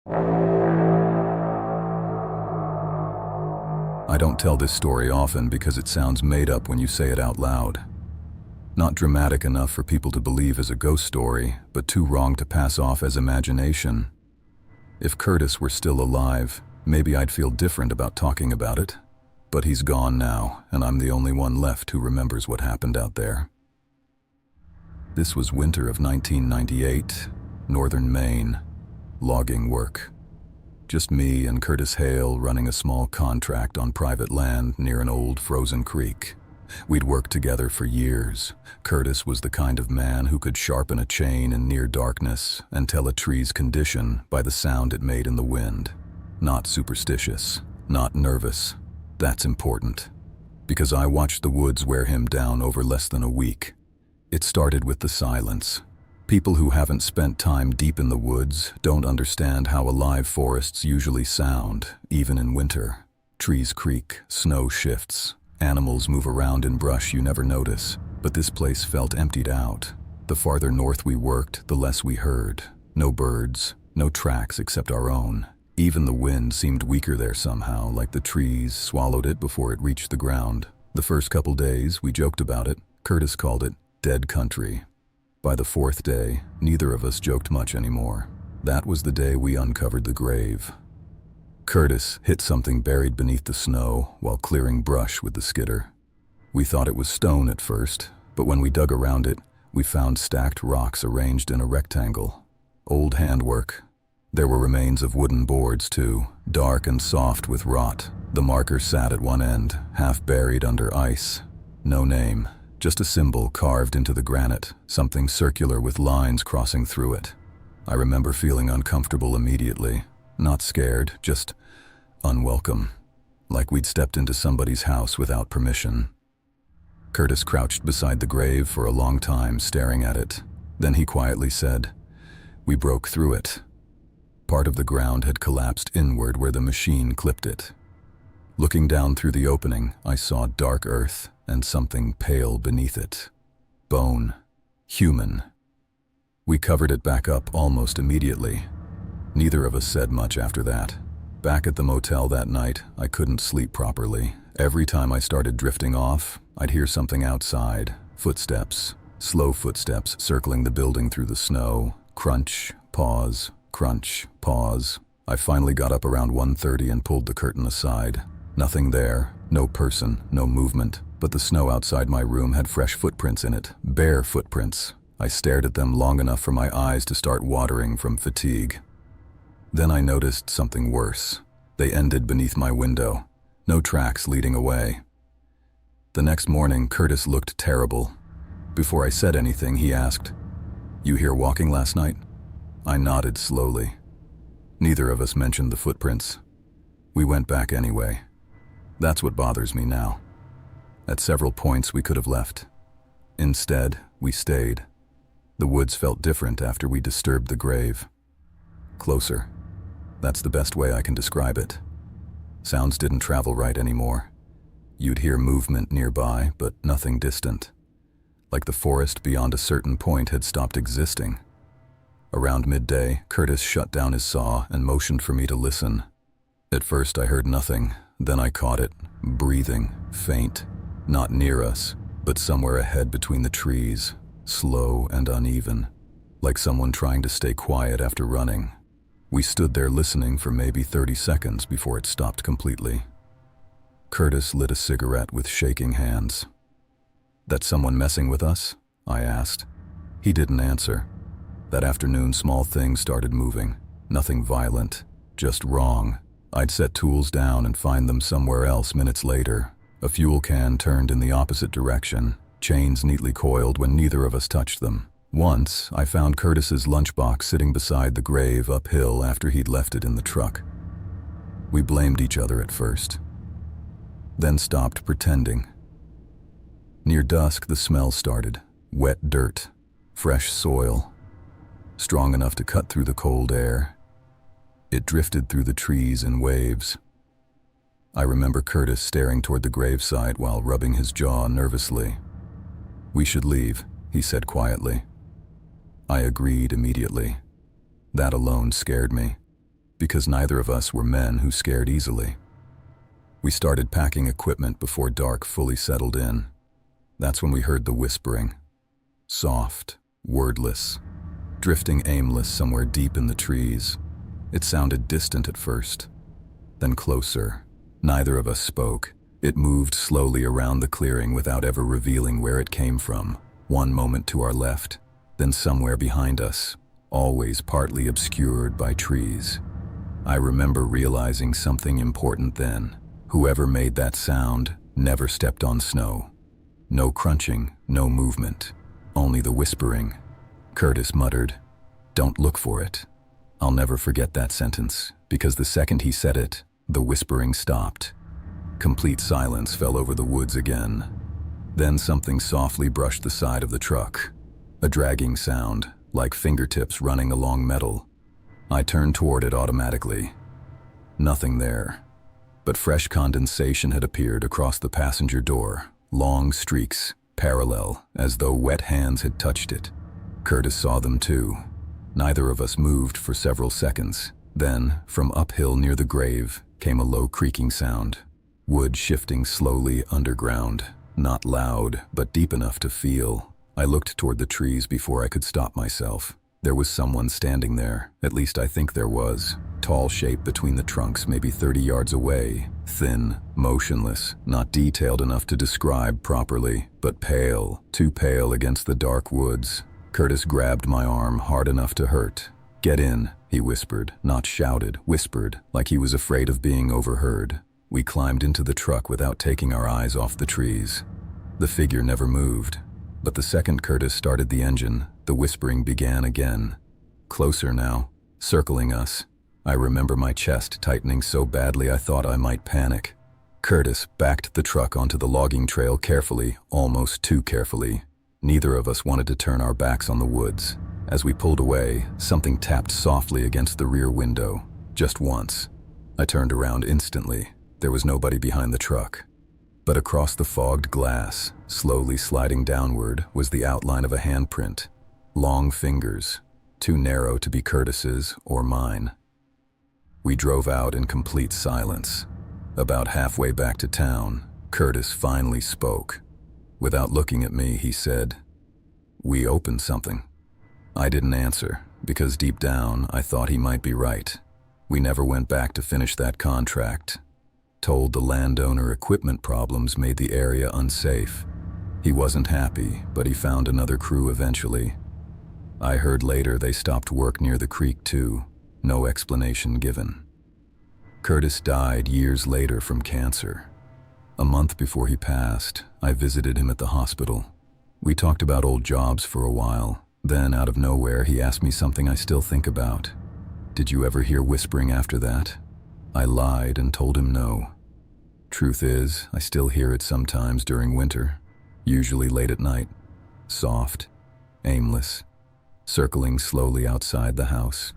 I don't tell this story often because it sounds made up when you say it out loud. Not dramatic enough for people to believe as a ghost story, but too wrong to pass off as imagination. If Curtis were still alive, maybe I'd feel different about talking about it. But he's gone now, and I'm the only one left who remembers what happened out there. This was winter of 1998, northern Maine, logging work. Just me and Curtis Hale running a small contract on private land near an old frozen creek. We'd worked together for years. Curtis was the kind of man who could sharpen a chain in near darkness and tell a tree's condition by the sound it made in the wind. Not superstitious, not nervous. That's important, because I watched the woods wear him down over less than a week. It started with the silence. People who haven't spent time deep in the woods don't understand how alive forests usually sound, even in winter. Trees creak, snow shifts, animals move around in brush you never notice, but this place felt emptied out. The farther north we worked, the less we heard. No birds, no tracks except our own. Even the wind seemed weaker there somehow, like the trees swallowed it before it reached the ground. The first couple days, we joked about it. Curtis called it dead country. By the fourth day, neither of us joked much anymore. That was the day we uncovered the grave. Curtis hit something buried beneath the snow while clearing brush with the skidder. We thought it was stone at first, but when we dug around it, we found stacked rocks arranged in a rectangle. Old handwork. There were remains of wooden boards too, dark and soft with rot. The marker sat at one end, half buried under ice. No name, just a symbol carved into the granite, something circular with lines crossing through it. I remember feeling uncomfortable immediately. Not scared, just unwelcome. Like we'd stepped into somebody's house without permission. Curtis crouched beside the grave for a long time, staring at it. Then he quietly said, "We broke through it." Part of the ground had collapsed inward where the machine clipped it. Looking down through the opening, I saw dark earth and something pale beneath it. Bone. Human. We covered it back up almost immediately. Neither of us said much after that. Back at the motel that night, I couldn't sleep properly. Every time I started drifting off, I'd hear something outside. Footsteps. Slow footsteps circling the building through the snow. Crunch, pause, crunch, pause. I finally got up around 1:30 and pulled the curtain aside. Nothing there, no person, no movement, but the snow outside my room had fresh footprints in it, bare footprints. I stared at them long enough for my eyes to start watering from fatigue. Then I noticed something worse. They ended beneath my window. No tracks leading away. The next morning, Curtis looked terrible. Before I said anything, he asked, "You here walking last night?" I nodded slowly. Neither of us mentioned the footprints. We went back anyway. That's what bothers me now. At several points we could have left. Instead, we stayed. The woods felt different after we disturbed the grave. Closer. That's the best way I can describe it. Sounds didn't travel right anymore. You'd hear movement nearby, but nothing distant. Like the forest beyond a certain point had stopped existing. Around midday, Curtis shut down his saw and motioned for me to listen. At first I heard nothing, then I caught it, breathing, faint, not near us, but somewhere ahead between the trees, slow and uneven, like someone trying to stay quiet after running. We stood there listening for maybe 30 seconds before it stopped completely. Curtis lit a cigarette with shaking hands. "That someone messing with us?" I asked. He didn't answer. That afternoon, small things started moving. Nothing violent, just wrong. I'd set tools down and find them somewhere else minutes later. A fuel can turned in the opposite direction, chains neatly coiled when neither of us touched them. Once, I found Curtis's lunchbox sitting beside the grave uphill after he'd left it in the truck. We blamed each other at first, then stopped pretending. Near dusk, the smell started. Wet dirt, fresh soil, strong enough to cut through the cold air. It drifted through the trees in waves. I remember Curtis staring toward the graveside while rubbing his jaw nervously. "We should leave," he said quietly. I agreed immediately. That alone scared me. because neither of us were men who scared easily. We started packing equipment before dark fully settled in. That's when we heard the whispering. Soft, wordless, drifting aimless somewhere deep in the trees. It sounded distant at first, then closer. Neither of us spoke. It moved slowly around the clearing without ever revealing where it came from. One moment to our left, then somewhere behind us, always partly obscured by trees. I remember realizing something important then. Whoever made that sound never stepped on snow. No crunching, no movement, only the whispering. Curtis muttered, "Don't look for it." I'll never forget that sentence, because the second he said it, the whispering stopped. Complete silence fell over the woods again. Then something softly brushed the side of the truck. A dragging sound, like fingertips running along metal. I turned toward it automatically. Nothing there. But fresh condensation had appeared across the passenger door, long streaks, parallel, as though wet hands had touched it. Curtis saw them too. Neither of us moved for several seconds. Then, from uphill near the grave, came a low creaking sound. Wood shifting slowly underground. Not loud, but deep enough to feel. I looked toward the trees before I could stop myself. There was someone standing there, at least I think there was. Tall shape between the trunks, maybe 30 yards away. Thin, motionless, not detailed enough to describe properly, but pale, too pale against the dark woods. Curtis grabbed my arm hard enough to hurt. "Get in," he whispered, not shouted, whispered, like he was afraid of being overheard. We climbed into the truck without taking our eyes off the trees. The figure never moved, but the second Curtis started the engine, the whispering began again. Closer now, circling us. I remember my chest tightening so badly I thought I might panic. Curtis backed the truck onto the logging trail carefully, almost too carefully. Neither of us wanted to turn our backs on the woods. As we pulled away, something tapped softly against the rear window, just once. I turned around instantly. There was nobody behind the truck. But across the fogged glass, slowly sliding downward, was the outline of a handprint. Long fingers, too narrow to be Curtis's or mine. We drove out in complete silence. About halfway back to town, Curtis finally spoke. Without looking at me, he said, "We opened something." I didn't answer, because deep down, I thought he might be right. We never went back to finish that contract. Told the landowner equipment problems made the area unsafe. He wasn't happy, but he found another crew eventually. I heard later they stopped work near the creek too. No explanation given. Curtis died years later from cancer. A month before he passed, I visited him at the hospital. We talked about old jobs for a while. Then, out of nowhere, he asked me something I still think about. "Did you ever hear whispering after that?" I lied and told him no. Truth is, I still hear it sometimes during winter, usually late at night. Soft, aimless, circling slowly outside the house.